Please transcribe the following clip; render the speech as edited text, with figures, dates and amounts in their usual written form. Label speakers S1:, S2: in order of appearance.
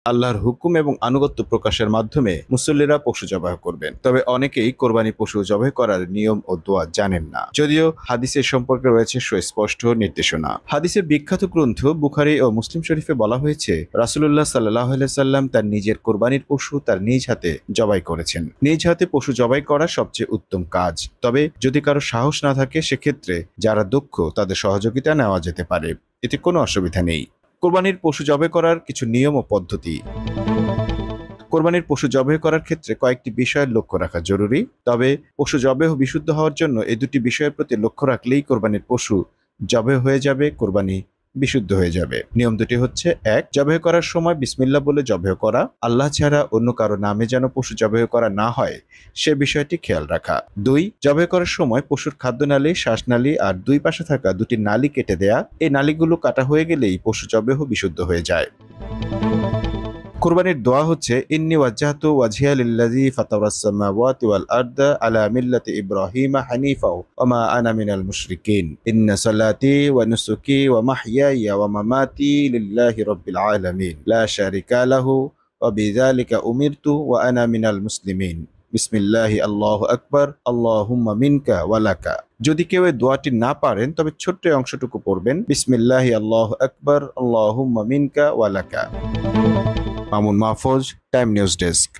S1: আল্লাহর হুকুম এবং আনুগত্য প্রকাশের মাধ্যমে মুসল্লিরা পশু জবাই করবেন। তবে অনেকেই কোরবানি পশু জবাই করার নিয়ম ও দোয়া জানেন না, যদিও হাদিসের সম্পর্কে রয়েছে সুস্পষ্ট নির্দেশনা। হাদিসের বিখ্যাত গ্রন্থ বুখারী ও মুসলিম শরীফে বলা হয়েছে, রাসূলুল্লাহ সাল্লাল্লাহু আলাইহি সাল্লাম তার নিজের কোরবানির পশু তার নিজ হাতে জবাই করেছেন। নিজ হাতে পশু জবাই করা সবচেয়ে উত্তম কাজ। তবে যদি কারো সাহস না থাকে, সেক্ষেত্রে যারা দক্ষ তাদের সহযোগিতা নেওয়া যেতে পারে, এতে কোনো অসুবিধা নেই। কোরবানির পশু জবাই করার কিছু নিয়ম ও পদ্ধতি। কোরবানির পশু জবাই করার ক্ষেত্রে কয়েকটি বিষয়ের লক্ষ্য রাখা জরুরি। তবে পশু জবাই বিশুদ্ধ হওয়ার জন্য এই দুটি বিষয়ের প্রতি লক্ষ্য রাখলেই কোরবানির পশু জবাই হয়ে যাবে, কোরবানি বিশুদ্ধ হয়ে যাবে। নিয়ম দুটি হচ্ছে: ১. জবাই করার সময় বিসমিল্লাহ বলে জবাই করা। আল্লাহ ছাড়া অন্য কারো নামে যেন পশু জবাই করা না হয়, সে বিষয়টি খেয়াল রাখা। ২. জবাই করার সময় পশুর খাদ্যনালী, শ্বাসনালী আর দুই পাশে থাকা দুটি নালী কেটে দেয়া। এই নালীগুলো কাটা হয়ে গেলেই পশু জবাই বিশুদ্ধ হয়ে যায়। কুরবানির দোয়া হচ্ছে: ইন্নী ওয়াজ্জাহতু ওয়াজহিয়া লিল্লাযী ফাতারাস সামাওয়াতি ওয়াল আরদা আলা মিল্লাতি ইব্রাহিমা হানিফা ওয়া মা আনা মিনাল মুশরিকিন। ইন্না সালাতি ওয়া নুসুকি ওয়া মাহইয়ায়া ওয়া মামাতি লিল্লাহি রাব্বিল আলামিন লা শারিকা লাহু ওয়া বিযালিকা উমিরতু ওয়া আনা মিনাল মুসলিমিন। বিসমিল্লাহি আল্লাহু আকবার, আল্লাহুম্মা মিনকা ওয়া লাকা। যদি কেউ এই দোয়াটি না পারেন, তবে ছোট্ট অংশটুকু পড়বেন: বিসমিল্লাহি আল্লাহু আকবার, আল্লাহুম্মা মিনকা ওয়া লাকা। Mamun Mahfuz, time news desk.